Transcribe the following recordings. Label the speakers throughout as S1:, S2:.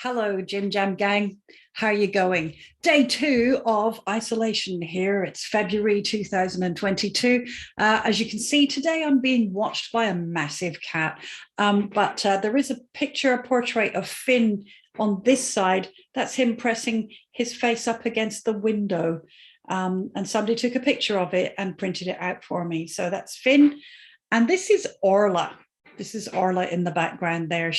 S1: Hello, Jim Jam Gang. How are you going? Day two of isolation here. It's February 2022. As you can see, today I'm being watched by a massive cat. But there is a picture, a portrait of Finn on this side. That's him pressing his face up against the window. And somebody took a picture of it and printed it out for me. So that's Finn. And this is Orla. This is Orla in the background there.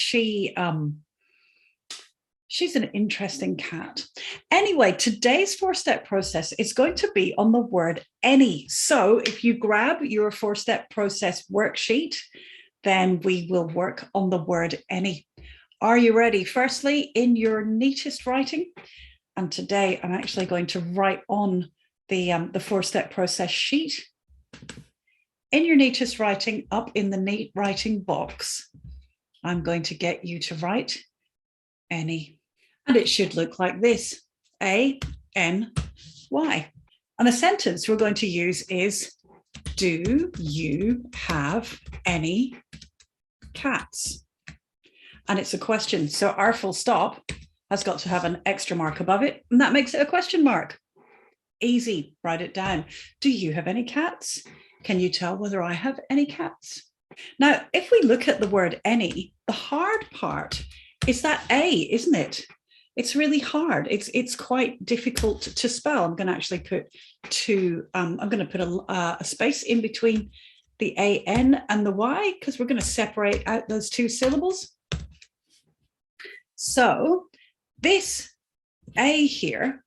S1: She's an interesting cat. Anyway, today's four-step process is going to be on the word any. So if you grab your four-step process worksheet, then we will work on the word any. Are you ready? Firstly, in your neatest writing, and today I'm actually going to write on the four-step process sheet. In your neatest writing, up in the neat writing box, I'm going to get you to write any. And it should look like this, A-N-Y. And the sentence we're going to use is, do you have any cats? And it's a question. So our full stop has got to have an extra mark above it, and that makes it a question mark. Easy, write it down. Do you have any cats? Can you tell whether I have any cats? Now, if we look at the word any, the hard part is that A, isn't it? It's really hard. It's quite difficult to spell. I'm going to actually put a space in between the A-N and the Y, because we're going to separate out those two syllables. So this A here,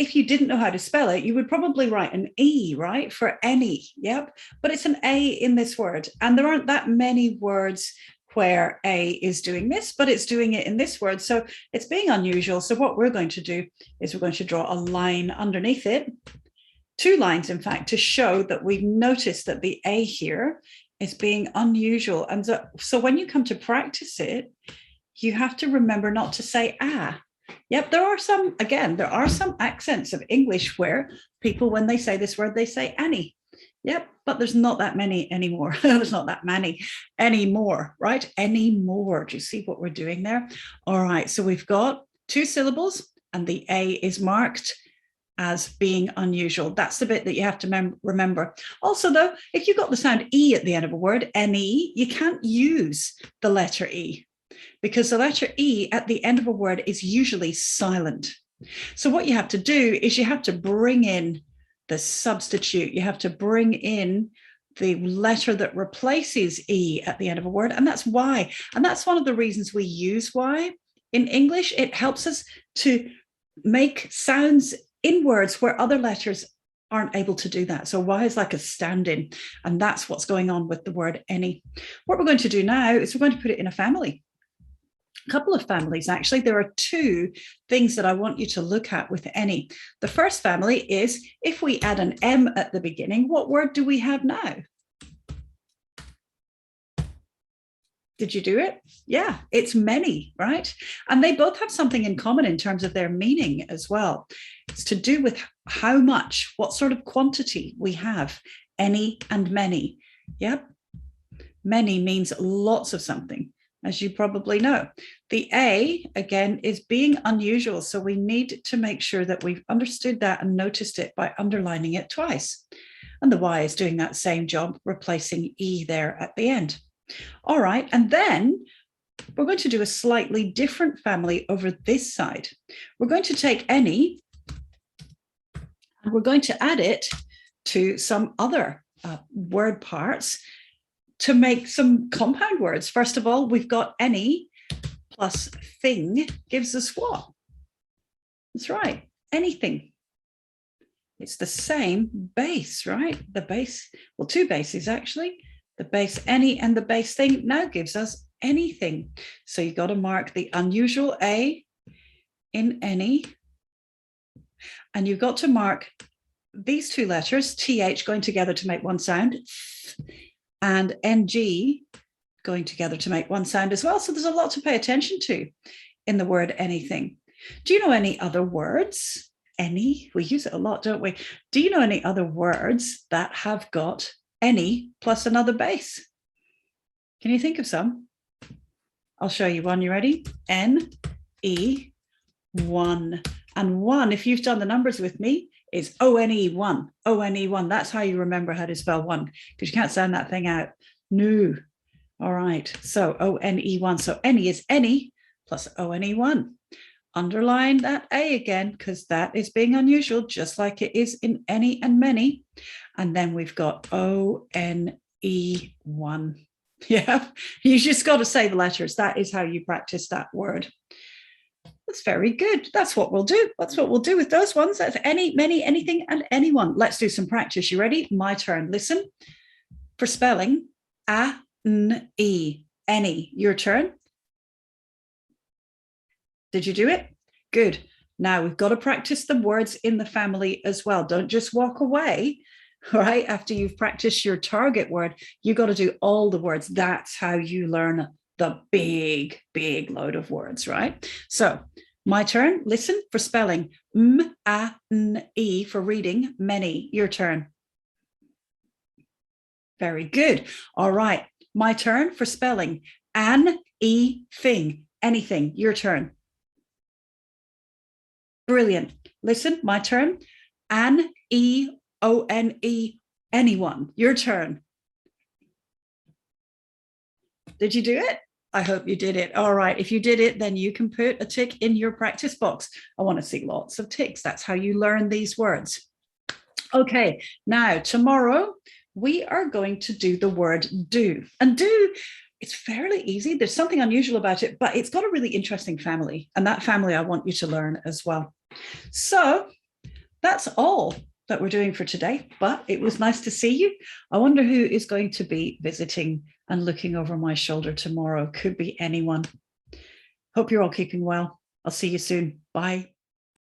S1: if you didn't know how to spell it, you would probably write an E, right, for any. Yep. But it's an A in this word. And there aren't that many words where A is doing this, but it's doing it in this word. So it's being unusual. So what we're going to do is we're going to draw a line underneath it, two lines, in fact, to show that we've noticed that the A here is being unusual. And so when you come to practice it, you have to remember not to say ah. Yep, there are some accents of English where people, when they say this word, they say any. Yep, but there's not that many anymore. There's not that many anymore, right? Anymore. Do you see what we're doing there? All right, so we've got two syllables and the A is marked as being unusual. That's the bit that you have to remember. Also, though, if you've got the sound E at the end of a word, any, you can't use the letter E because the letter E at the end of a word is usually silent. So what you have to do is you have to bring in the substitute. You have to bring in the letter that replaces E at the end of a word, and that's Y. And that's one of the reasons we use Y in English. It helps us to make sounds in words where other letters aren't able to do that. So Y is like a stand-in, and that's what's going on with the word any. What we're going to do now is we're going to put it in a family. A couple of families, actually. There are two things that I want you to look at with any. The first family is if we add an M at the beginning, what word do we have now? Did you do it? Yeah, it's many, right? And they both have something in common in terms of their meaning as well. It's to do with how much, what sort of quantity we have, any and many. Yep. Many means lots of something, as you probably know. The A, again, is being unusual. So we need to make sure that we've understood that and noticed it by underlining it twice. And the Y is doing that same job, replacing E there at the end. All right, and then we're going to do a slightly different family over this side. We're going to take any, and we're going to add it to some other word parts to make some compound words. First of all, we've got any plus thing gives us what? That's right, anything. It's the same base, right? The base, well, two bases actually. The base any and the base thing now gives us anything. So you've got to mark the unusual A in any, and you've got to mark these two letters, TH going together to make one sound, and NG going together to make one sound as well. So there's a lot to pay attention to in the word anything. Do you know any other words? Any, we use it a lot, don't we? Do you know any other words that have got any plus another base? Can you think of some? I'll show you one. You ready? N, E, one. And one, if you've done the numbers with me, is O-N-E, one. O-N-E, one. That's how you remember how to spell one, because you can't sound that thing out. No. All right. So O-N-E, one. So any is any plus O-N-E, one. Underline that A again, because that is being unusual, just like it is in any and many. And then we've got O-N-E, one. Yeah, you just got to say the letters. That is how you practice that word. That's very good. That's what we'll do. That's what we'll do with those ones. That's any, many, anything, and anyone. Let's do some practice. You ready? My turn. Listen. For spelling, A-N-E, any. Your turn. Did you do it? Good. Now we've got to practice the words in the family as well. Don't just walk away, right? After you've practiced your target word, you got to do all the words. That's how you learn the big, big load of words, right? So my turn. Listen. For spelling, M-A-N-E. For reading, many. Your turn. Very good. All right. My turn. For spelling, an-e-thing. Anything. Your turn. Brilliant. Listen. My turn. An-e-o-n-e. Anyone. Your turn. Did you do it? I hope you did it. All right. If you did it, then you can put a tick in your practice box. I want to see lots of ticks. That's how you learn these words. Okay. Now, tomorrow, we are going to do the word do. And do, it's fairly easy. There's something unusual about it, but it's got a really interesting family. And that family I want you to learn as well. So that's all that we're doing for today, but it was nice to see you. I wonder who is going to be visiting and looking over my shoulder tomorrow. Could be anyone. Hope you're all keeping well. I'll see you soon. Bye.